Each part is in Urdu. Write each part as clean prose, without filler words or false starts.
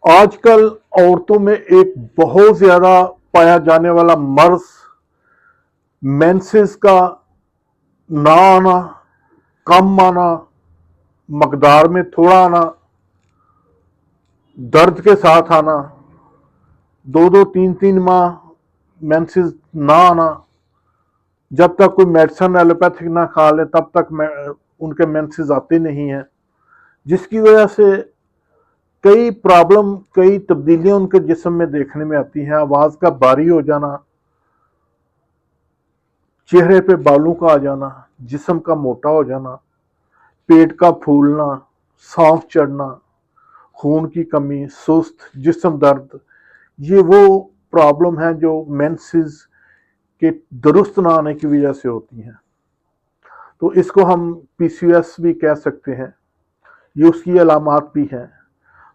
آج کل عورتوں میں ایک بہت زیادہ پایا جانے والا مرض مینسز کا نہ آنا، کم آنا، مقدار میں تھوڑا آنا، درد کے ساتھ آنا، دو دو تین تین ماہ مینسز نہ آنا، جب تک کوئی میڈیسن ایلوپیتھک نہ کھا لے تب تک ان کے مینسز آتے نہیں ہیں، جس کی وجہ سے کئی پرابلم، کئی تبدیلیاں ان کے جسم میں دیکھنے میں آتی ہیں۔ آواز کا بھاری ہو جانا، چہرے پہ بالوں کا آ جانا، جسم کا موٹا ہو جانا، پیٹ کا پھولنا، سانس چڑھنا، خون کی کمی، سست، جسم درد، یہ وہ پرابلم ہیں جو مینسز کے درست نہ آنے کی وجہ سے ہوتی ہیں۔ تو اس کو ہم پی سی ایس بھی کہہ سکتے ہیں، یہ اس کی علامات بھی ہیں۔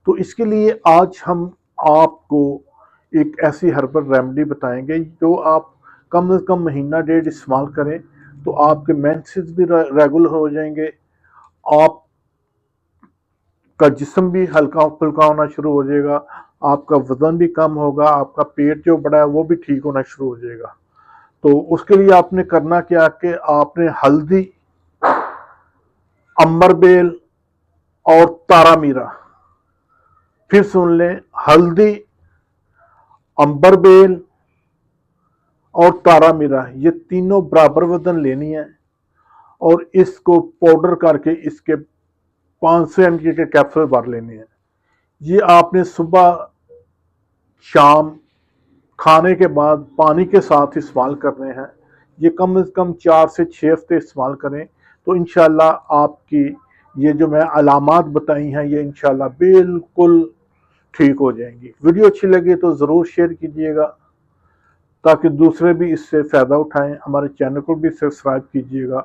تو اس کے لیے آج ہم آپ کو ایک ایسی ہربل ریمیڈی بتائیں گے جو آپ کم از کم مہینہ ڈیڑھ استعمال کریں تو آپ کے مینسز بھی ریگولر ہو جائیں گے، آپ کا جسم بھی ہلکا پھلکا ہونا شروع ہو جائے گا، آپ کا وزن بھی کم ہوگا، آپ کا پیٹ جو بڑا ہے وہ بھی ٹھیک ہونا شروع ہو جائے گا۔ تو اس کے لیے آپ نے کرنا کیا کہ آپ نے ہلدی، امبر بیل اور تارا میرا، پھر سن لیں، ہلدی، امبر بیل اور تارا میرا، یہ تینوں برابر وزن لینی ہے اور اس کو پاؤڈر کر کے اس کے 500 mg کے کیپسول بھر لینے ہیں۔ یہ آپ نے صبح شام کھانے کے بعد پانی کے ساتھ استعمال کرنے ہیں۔ یہ کم از کم 4 سے 6 ہفتے استعمال کریں تو انشاءاللہ آپ کی یہ جو میں علامات بتائی ہیں یہ انشاءاللہ بالکل ٹھیک ہو جائیں گی۔ ویڈیو اچھی لگے تو ضرور شیئر کیجئے گا تاکہ دوسرے بھی اس سے فائدہ اٹھائیں۔ ہمارے چینل کو بھی سبسکرائب کیجئے گا۔